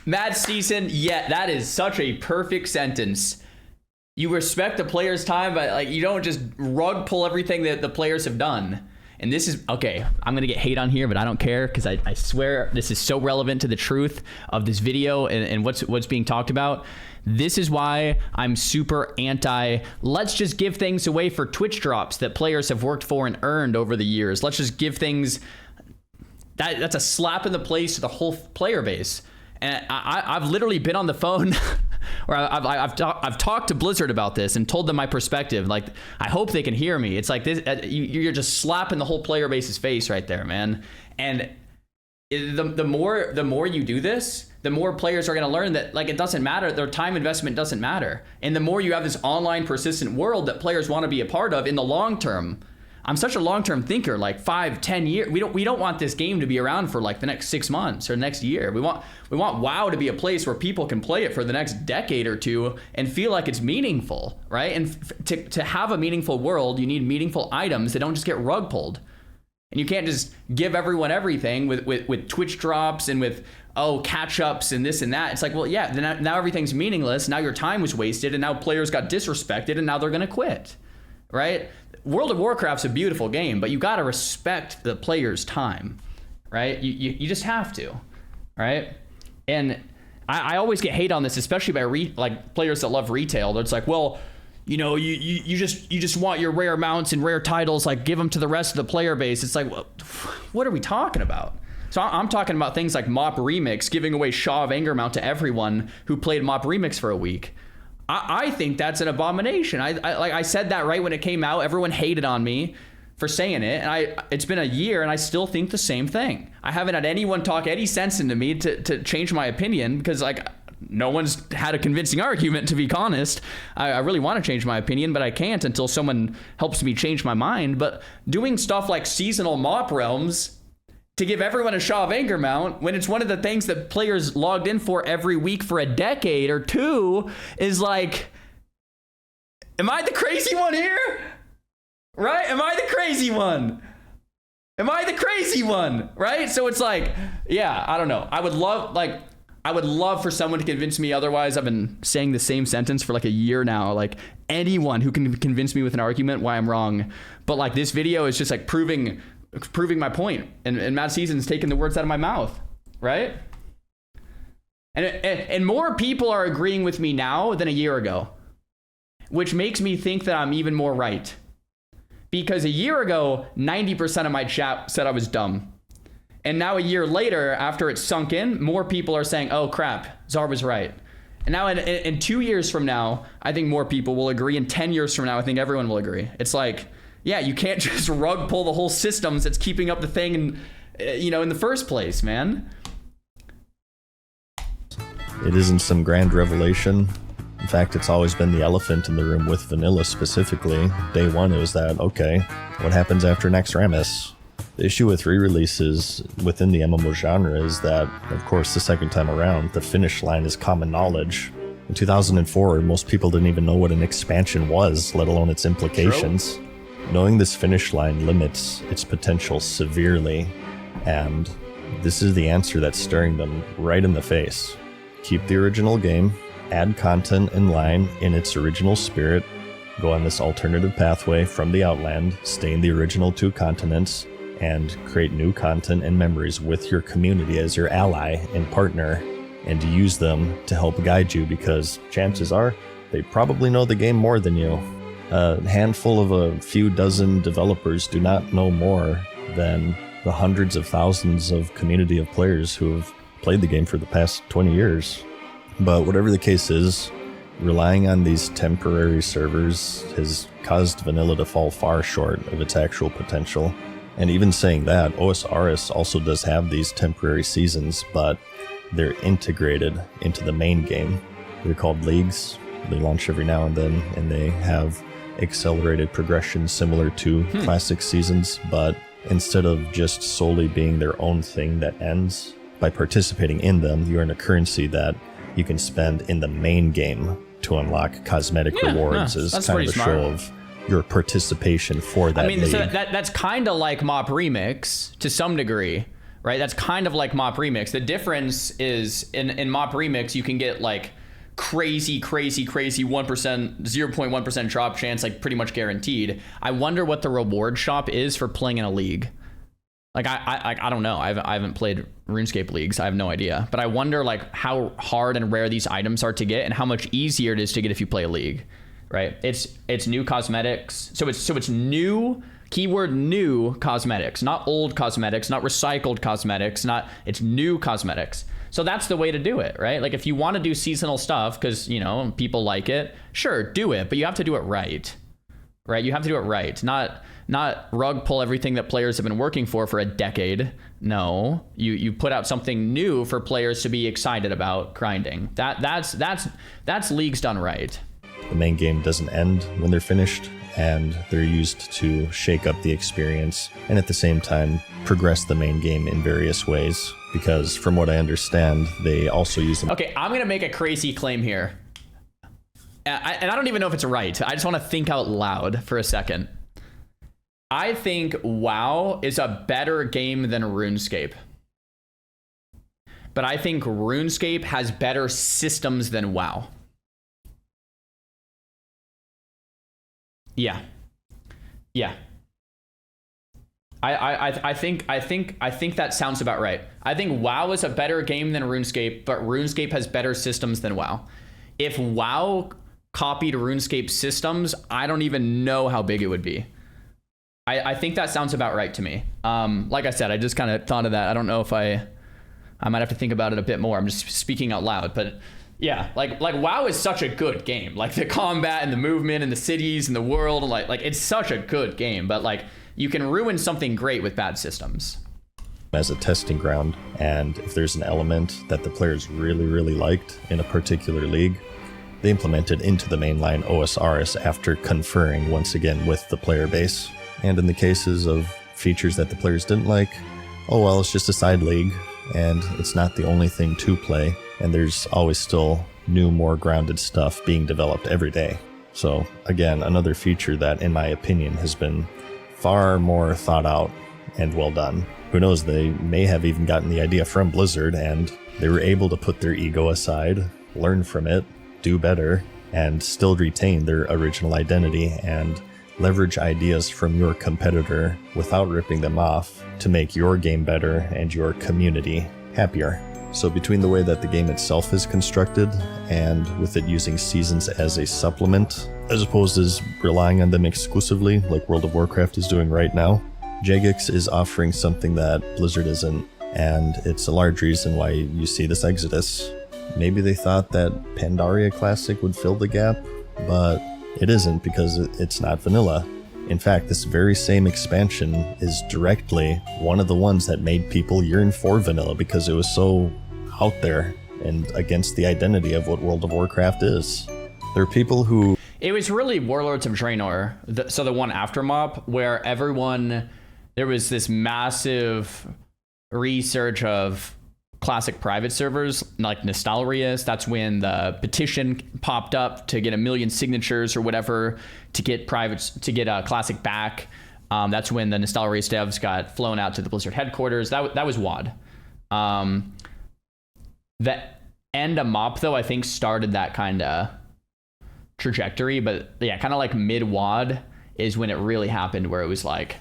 Mad Steeson, yeah, that is such a perfect sentence. You respect the player's time, but like you don't just rug pull everything that the players have done. And this is, okay, I'm gonna get hate on here, but I don't care because I swear this is so relevant to the truth of this video and what's being talked about. This is why I'm super anti, let's just give things away for Twitch drops that players have worked for and earned over the years. Let's just give things, that's a slap in the face to the whole player base. And I've literally been on the phone or I've talked to Blizzard about this and told them my perspective. Like, I hope they can hear me. It's like this, you're just slapping the whole player base's face right there, man. And the more you do this, the more players are going to learn that like it doesn't matter. Their time investment doesn't matter. And the more you have this online persistent world that players want to be a part of in the long term. I'm such a long-term thinker, like 5-10 years. We don't want this game to be around for like the next 6 months or next year. We want WoW to be a place where people can play it for the next decade or two and feel like it's meaningful, right? And to have a meaningful world, you need meaningful items that don't just get rug pulled. And you can't just give everyone everything with Twitch drops and with catch-ups and this and that. It's like, well, yeah, now everything's meaningless. Now your time was wasted and now players got disrespected and now they're gonna quit, right? World of Warcraft's a beautiful game, but you got to respect the player's time, right? You just have to, right? And I always get hate on this, especially by players that love retail. It's like, well, you know, you just want your rare mounts and rare titles, like give them to the rest of the player base. It's like, well, what are we talking about? So I'm talking about things like Mop Remix, giving away Shaw of Anger mount to everyone who played Mop Remix for a week. I think that's an abomination. I said that right when it came out. Everyone hated on me for saying it, and it's been a year, and I still think the same thing. I haven't had anyone talk any sense into me to change my opinion because like no one's had a convincing argument, to be honest. I really want to change my opinion, but I can't until someone helps me change my mind. But doing stuff like seasonal mop realms to give everyone a Shaw of Anger mount, when it's one of the things that players logged in for every week for a decade or two, is like, am I the crazy one here? Right? Am I the crazy one? Am I the crazy one? Right? So it's like, yeah, I don't know. I would love for someone to convince me otherwise. I've been saying the same sentence for like a year now. Like, anyone who can convince me with an argument why I'm wrong. But like, this video is just like proving my point. And Mad Season's taking the words out of my mouth. Right? And more people are agreeing with me now than a year ago, which makes me think that I'm even more right. Because a year ago, 90% of my chat said I was dumb. And now a year later, after it's sunk in, more people are saying, oh crap, Czar was right. And now in 2 years from now, I think more people will agree. In 10 years from now, I think everyone will agree. It's like, yeah, you can't just rug pull the whole systems that's keeping up the thing and, in the first place, man. It isn't some grand revelation. In fact, it's always been the elephant in the room with vanilla specifically. Day one, it was that, okay, what happens after Naxxramas? The issue with re-releases within the MMO genre is that, of course, the second time around, the finish line is common knowledge. In 2004, most people didn't even know what an expansion was, let alone its implications. True. Knowing this finish line limits its potential severely, and this is the answer that's staring them right in the face. Keep the original game, add content in line in its original spirit, go on this alternative pathway from the Outland, stay in the original 2 continents, and create new content and memories with your community as your ally and partner, and use them to help guide you, because chances are they probably know the game more than you. A handful of a few dozen developers do not know more than the hundreds of thousands of community of players who have played the game for the past 20 years. But whatever the case is, relying on these temporary servers has caused vanilla to fall far short of its actual potential. And even saying that, OS Aris also does have these temporary seasons, but they're integrated into the main game. They're called leagues. They launch every now and then, and they have accelerated progression similar to classic seasons, but instead of just solely being their own thing that ends, by participating in them, you earn a currency that you can spend in the main game to unlock cosmetic rewards as kind of a show of your participation for that league. So that's kind of like Mop Remix to some degree, right? That's kind of like Mop Remix. The difference is in Mop Remix, you can get like crazy 1%, 0.1% drop chance, like pretty much guaranteed. I wonder what the reward shop is for playing in a league. Like, I don't know. I haven't played RuneScape leagues. I have no idea. But I wonder like how hard and rare these items are to get and how much easier it is to get if you play a league, right? It's new cosmetics. So it's new, keyword new cosmetics, not old cosmetics, not recycled cosmetics, it's new cosmetics. So that's the way to do it, right? Like if you want to do seasonal stuff because, people like it, sure, do it, but you have to do it right? You have to do it right. Not rug pull everything that players have been working for a decade. No, you put out something new for players to be excited about grinding. That's leagues done right. The main game doesn't end when they're finished, and they're used to shake up the experience and at the same time progress the main game in various ways, because from what I understand, they also use them. Okay, I'm gonna make a crazy claim here. And I don't even know if it's right. I just want to think out loud for a second. I think WoW is a better game than RuneScape. But I think RuneScape has better systems than WoW. Yeah. I think that sounds about right. I think WoW is a better game than RuneScape, but RuneScape has better systems than WoW. If WoW copied RuneScape systems, I don't even know how big it would be. I think that sounds about right to me. Like I said, I just kind of thought of that. I don't know if I might have to think about it a bit more. I'm just speaking out loud, but yeah, like WoW is such a good game. Like the combat and the movement and the cities and the world, like it's such a good game, but like you can ruin something great with bad systems. as a testing ground. And if there's an element that the players really, really liked in a particular league, they implemented into the mainline OSRs after conferring once again with the player base. And in the cases of features that the players didn't like, oh well, it's just a side league, and it's not the only thing to play, and there's always still new, more grounded stuff being developed every day. So again, another feature that, in my opinion, has been far more thought out and well done. Who knows, they may have even gotten the idea from Blizzard, and they were able to put their ego aside, learn from it, do better, and still retain their original identity and leverage ideas from your competitor without ripping them off to make your game better and your community happier. So between the way that the game itself is constructed and with it using seasons as a supplement, as opposed to relying on them exclusively like World of Warcraft is doing right now, Jagex is offering something that Blizzard isn't, and it's a large reason why you see this Exodus. Maybe they thought that Pandaria Classic would fill the gap, but it isn't, because it's not vanilla. In fact, this very same expansion is directly one of the ones that made people yearn for vanilla, because it was so out there and against the identity of what World of Warcraft is. There are people who... It was really Warlords of Draenor, so the one after MoP, where there was this massive research of classic private servers like Nostalrius. That's when the petition popped up to get 1 million signatures or whatever to get classic back. That's when the Nostalrius devs got flown out to the Blizzard headquarters. That was WoD. The end of MoP though, I think started that kind of trajectory, but yeah, kind of like mid WoD is when it really happened, where it was like,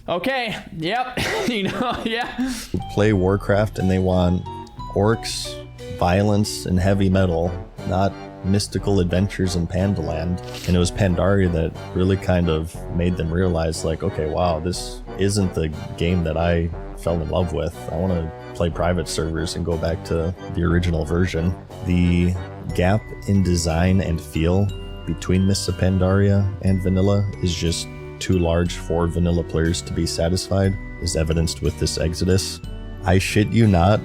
okay, yep, yeah. Play Warcraft and they want orcs, violence, and heavy metal, not mystical adventures in Pandaland. And it was Pandaria that really kind of made them realize, like, okay, wow, this isn't the game that I fell in love with. I want to play private servers and go back to the original version. The gap in design and feel between Mists of Pandaria and vanilla is just too large for vanilla players to be satisfied, as evidenced with this Exodus. I shit you not,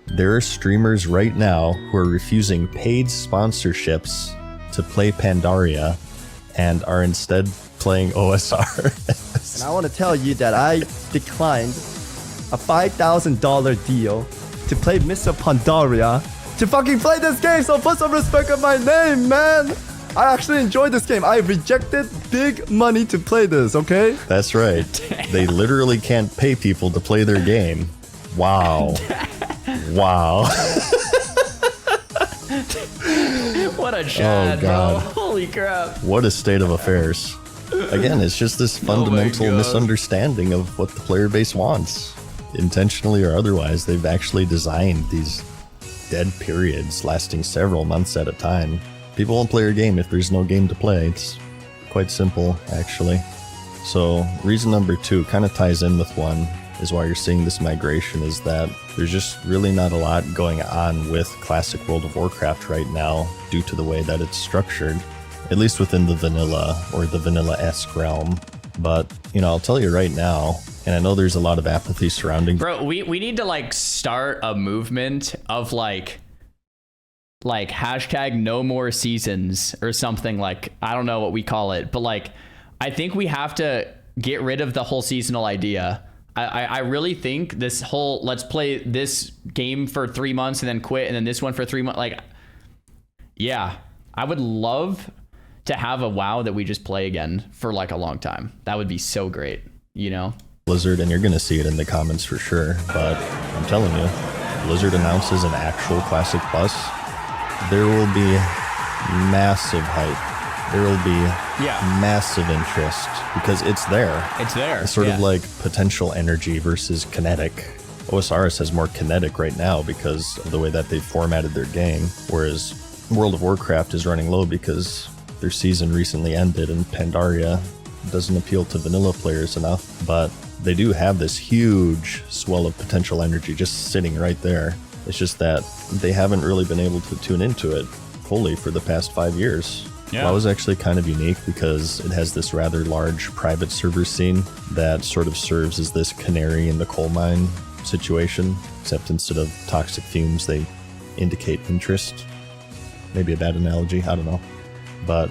there are streamers right now who are refusing paid sponsorships to play Pandaria and are instead playing OSR. And I want to tell you that I declined a $5,000 deal to play Mists of Pandaria to fucking play this game, so put some respect on my name, man! I actually enjoyed this game. I rejected big money to play this, okay? That's right. They literally can't pay people to play their game. Wow. Wow. What a chat, God. bro. Holy crap. What a state of affairs. Again, it's just this fundamental misunderstanding of what the player base wants. Intentionally or otherwise, they've actually designed these dead periods lasting several months at a time. People won't play your game if there's no game to play. It's quite simple, actually. So, reason number 2 kind of ties in with 1, is why you're seeing this migration, is that there's just really not a lot going on with classic World of Warcraft right now due to the way that it's structured, at least within the vanilla or the vanilla-esque realm. But, I'll tell you right now, and I know there's a lot of apathy surrounding... Bro, we need to, start a movement of, hashtag no more seasons or something. I don't know what we call it, but I think we have to get rid of the whole seasonal idea. I really think this whole let's play this game for 3 months and then quit and then this one for 3 months, yeah, I would love to have a WoW that we just play again for a long time. That would be so great, Blizzard, and you're gonna see it in the comments for sure, but I'm telling you, Blizzard announces an actual Classic Plus, there will be massive hype. There will be massive interest because it's there. It's there. It's sort of like potential energy versus kinetic. OSRS has more kinetic right now because of the way that they formatted their game, whereas World of Warcraft is running low because their season recently ended and Pandaria doesn't appeal to vanilla players enough, but they do have this huge swell of potential energy just sitting right there. It's just that they haven't really been able to tune into it fully for the past 5 years. Yeah. WoW is actually kind of unique because it has this rather large private server scene that sort of serves as this canary in the coal mine situation, except instead of toxic fumes, they indicate interest. Maybe a bad analogy, I don't know. But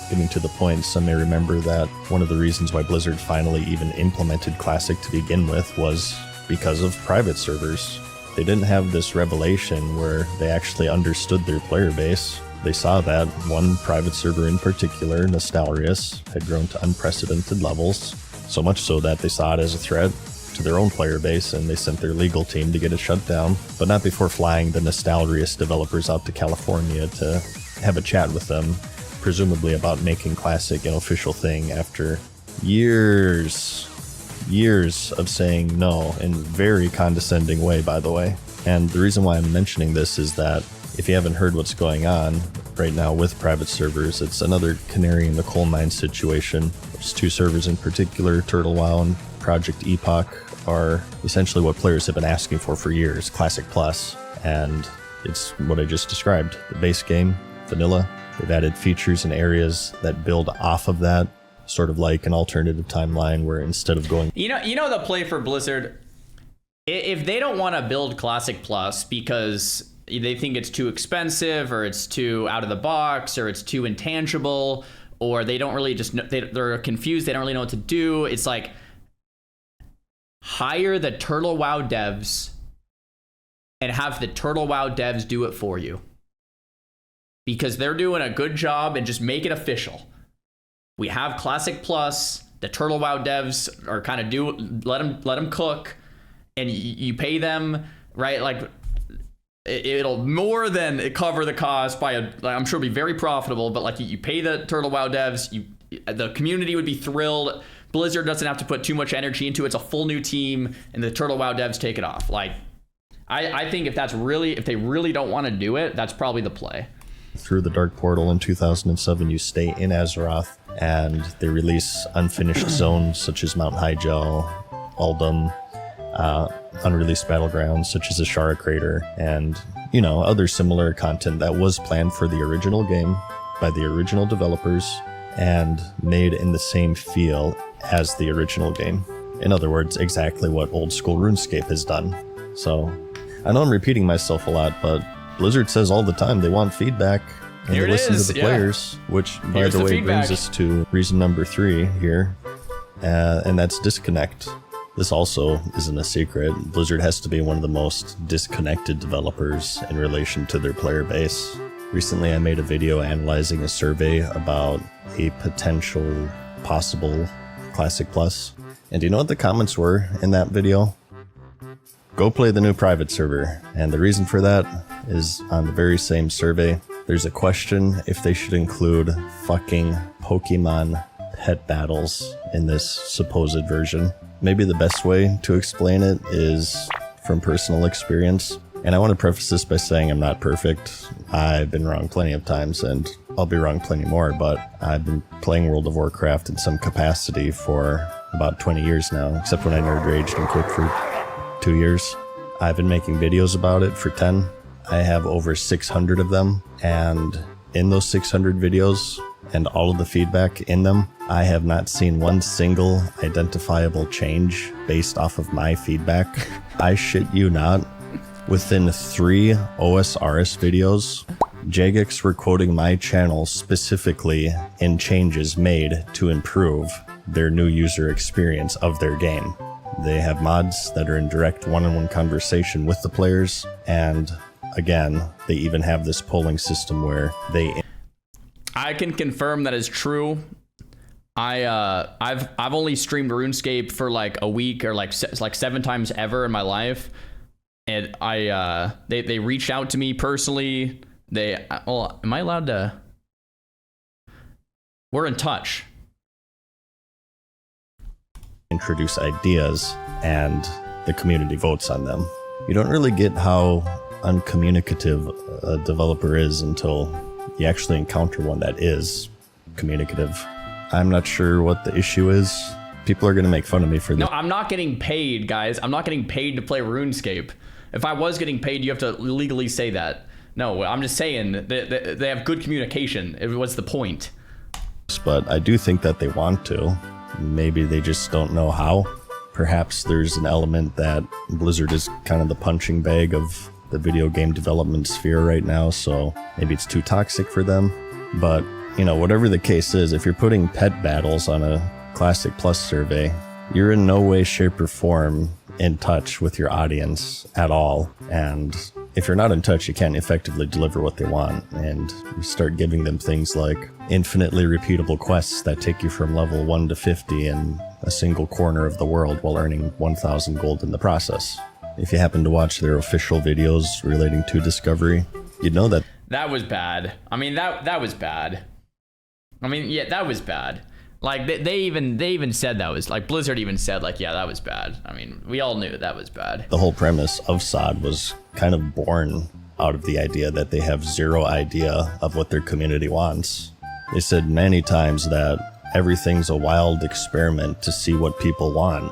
getting to the point, some may remember that one of the reasons why Blizzard finally even implemented Classic to begin with was because of private servers. They didn't have this revelation where they actually understood their player base. They saw that one private server in particular, Nostalrius, had grown to unprecedented levels, so much so that they saw it as a threat to their own player base, and they sent their legal team to get it shut down, but not before flying the Nostalrius developers out to California to have a chat with them, presumably about making Classic an official thing after years of saying no, in a very condescending way, by the way. And the reason why I'm mentioning this is that if you haven't heard what's going on right now with private servers, it's another canary in the coal mine situation. There's two servers in particular, Turtle WoW and Project Epoch, are essentially what players have been asking for years, Classic Plus, and it's what I just described. The base game, vanilla. They've added features and areas that build off of that, sort of like an alternative timeline where instead of going... You know the play for Blizzard? If they don't want to build Classic Plus because they think it's too expensive, or it's too out of the box, or it's too intangible, or they don't really just know, they're confused, they don't really know what to do, it's like, hire the Turtle WoW devs and have the Turtle WoW devs do it for you, because they're doing a good job, and just make it official. We have Classic Plus, the Turtle WoW devs are kind of let them cook, and you pay them, right? Like, it'll more than cover the cost by I'm sure it'll be very profitable, but like, you pay the Turtle WoW devs, the community would be thrilled. Blizzard doesn't have to put too much energy into it. It's a full new team, and the Turtle WoW devs take it off. Like, I think if they really don't want to do it, that's probably the play. Through the Dark Portal in 2007, you stay in Azeroth, and they release unfinished zones such as Mount Hyjal, Uldum, unreleased battlegrounds such as Ashara Crater, and, you know, other similar content that was planned for the original game by the original developers and made in the same feel as the original game. In other words, exactly what old school RuneScape has done. So, I know I'm repeating myself a lot, but Blizzard says all the time they want feedback, and they listen to the players, which, by the way, brings us to reason number 3 here, and that's disconnect. This also isn't a secret. Blizzard has to be one of the most disconnected developers in relation to their player base. Recently, I made a video analyzing a survey about a potential possible Classic Plus. And do you know what the comments were in that video? Go play the new private server. And the reason for that is on the very same survey, there's a question if they should include fucking Pokemon pet battles in this supposed version. Maybe the best way to explain it is from personal experience. And I want to preface this by saying I'm not perfect. I've been wrong plenty of times, and I'll be wrong plenty more, but I've been playing World of Warcraft in some capacity for about 20 years now, except when I nerd raged and quit for 2 years. I've been making videos about it for 10. I have over 600 of them, and in those 600 videos and all of the feedback in them, I have not seen one single identifiable change based off of my feedback. I shit you not. Within 3 OSRS videos, Jagex were quoting my channel specifically in changes made to improve their new user experience of their game. They have mods that are in direct one-on-one conversation with the players, and again, they even have this polling system where I can confirm that is true. I've only streamed RuneScape for like a week, or like 7 times ever in my life. And they reached out to me personally. Am I allowed to? We're in touch. Introduce ideas, and the community votes on them. You don't really get how uncommunicative a developer is until you actually encounter one that is communicative. I'm not sure what the issue is. People are going to make fun of me for this. No, I'm not getting paid, guys. I'm not getting paid to play RuneScape. If I was getting paid, you have to legally say that. No, I'm just saying they have good communication. What's the point? But I do think that they want to. Maybe they just don't know how. Perhaps there's an element that Blizzard is kind of the punching bag of the video game development sphere right now, so maybe it's too toxic for them. But, you know, whatever the case is, if you're putting pet battles on a Classic Plus survey, you're in no way, shape, or form in touch with your audience at all. And if you're not in touch, you can't effectively deliver what they want. And you start giving them things like infinitely repeatable quests that take you from level 1 to 50 in a single corner of the world while earning 1,000 gold in the process. If you happen to watch their official videos relating to Discovery, you'd know that. That was bad. I mean, that was bad. I mean, yeah, that was bad. Like, they even said that was, like, Blizzard even said, like, yeah, that was bad. I mean, we all knew that was bad. The whole premise of SOD was kind of born out of the idea that they have zero idea of what their community wants. They said many times that everything's a wild experiment to see what people want.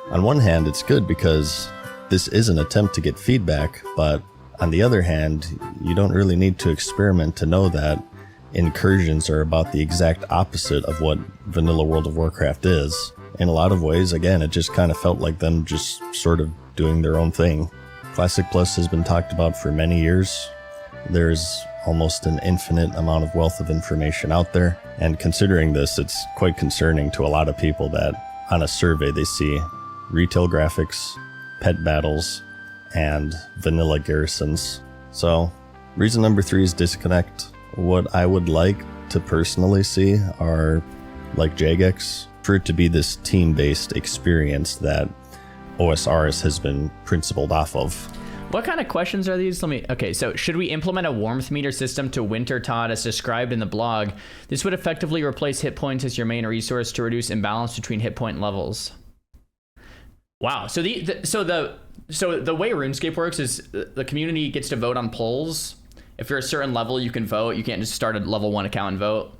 On one hand, it's good because this is an attempt to get feedback, but on the other hand, you don't really need to experiment to know that incursions are about the exact opposite of what vanilla World of Warcraft is. In a lot of ways, again, it just kind of felt like them just sort of doing their own thing. Classic Plus has been talked about for many years. There's almost an infinite amount of wealth of information out there, and considering this, it's quite concerning to a lot of people that on a survey they see retail graphics, pet battles, and vanilla garrisons. So, reason number 3 is disconnect. What I would like to personally see are, like Jagex, for it to be this team-based experience that OSRS has been principled off of. What kind of questions are these? Okay, so should we implement a warmth meter system to Winter Todd as described in the blog? This would effectively replace hit points as your main resource to reduce imbalance between hit point levels. Wow. So the way RuneScape works is the community gets to vote on polls. If you're a certain level, you can vote. You can't just start a level 1 account and vote.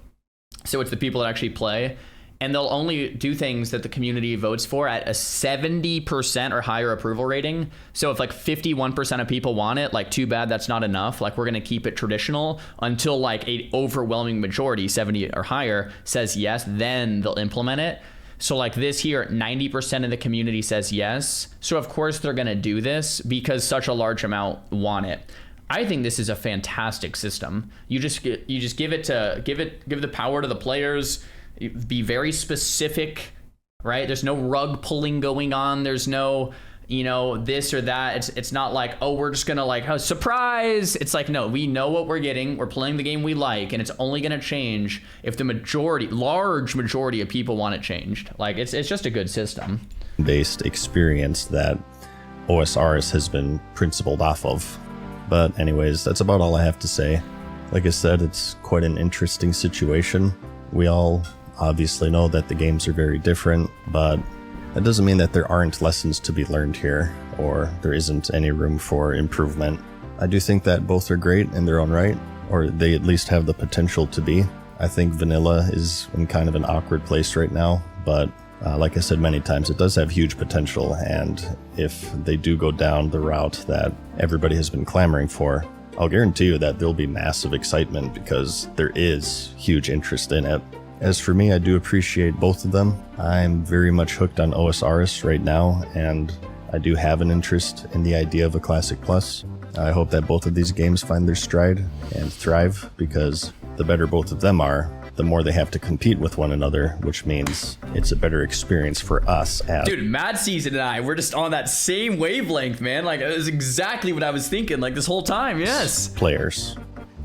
So it's the people that actually play. And they'll only do things that the community votes for at a 70% or higher approval rating. So if like 51% of people want it, like too bad, that's not enough. Like we're going to keep it traditional until like a overwhelming majority, 70 or higher, says yes, then they'll implement it. So like this here, 90% of the community says yes. So of course they're going to do this because such a large amount want it. I think this is a fantastic system. You just give the power to the players. Be very specific, right? There's no rug pulling going on. There's no, this or that. It's not like, oh, we're just gonna like, oh, surprise. It's like, no, we know what we're getting. We're playing the game we like, and it's only gonna change if the large majority of people want it changed. Like it's just a good system. Based experience that OSRS has been principled off of. But anyways, that's about all I have to say. Like I said, it's quite an interesting situation. We all obviously know that the games are very different, but that doesn't mean that there aren't lessons to be learned here, or there isn't any room for improvement. I do think that both are great in their own right, or they at least have the potential to be. I think vanilla is in kind of an awkward place right now, but like I said many times, it does have huge potential, and if they do go down the route that everybody has been clamoring for, I'll guarantee you that there'll be massive excitement because there is huge interest in it. As for me, I do appreciate both of them. I'm very much hooked on OSRS right now, and I do have an interest in the idea of a Classic Plus. I hope that both of these games find their stride and thrive, because the better both of them are, the more they have to compete with one another, which means it's a better experience for us as... Dude, Mad Season and I, we're just on that same wavelength, man. Like, it was exactly what I was thinking, like, this whole time, yes. Players.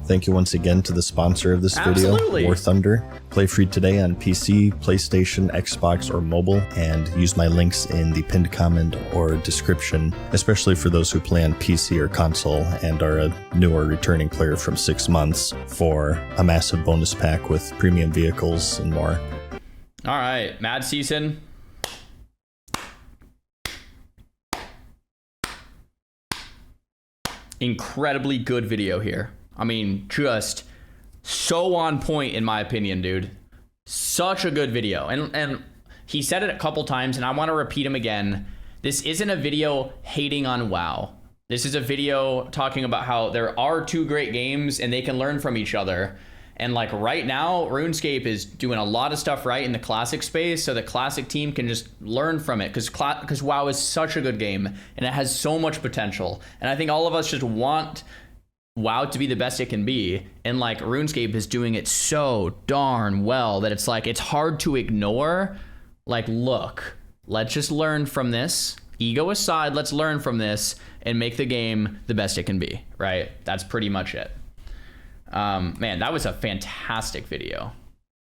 Thank you once again to the sponsor of this Absolutely. video, War Thunder. Play free today on PC, PlayStation, Xbox, or mobile, and use my links in the pinned comment or description, especially for those who play on PC or console and are a new or returning player from 6 months, for a massive bonus pack with premium vehicles and more. All right, Mad Season. Incredibly good video here. I mean, just so on point in my opinion, dude. Such a good video. And he said it a couple times, and I want to repeat him again. This isn't a video hating on WoW. This is a video talking about how there are two great games and they can learn from each other. And like right now, RuneScape is doing a lot of stuff right in the classic space, so the classic team can just learn from it because WoW is such a good game and it has so much potential. And I think all of us just want WoW to be the best it can be, and like RuneScape is doing it so darn well that it's like it's hard to ignore. Like, look, let's just learn from this. Ego aside, let's learn from this and make the game the best it can be, right? That's pretty much it. Man, that was a fantastic video.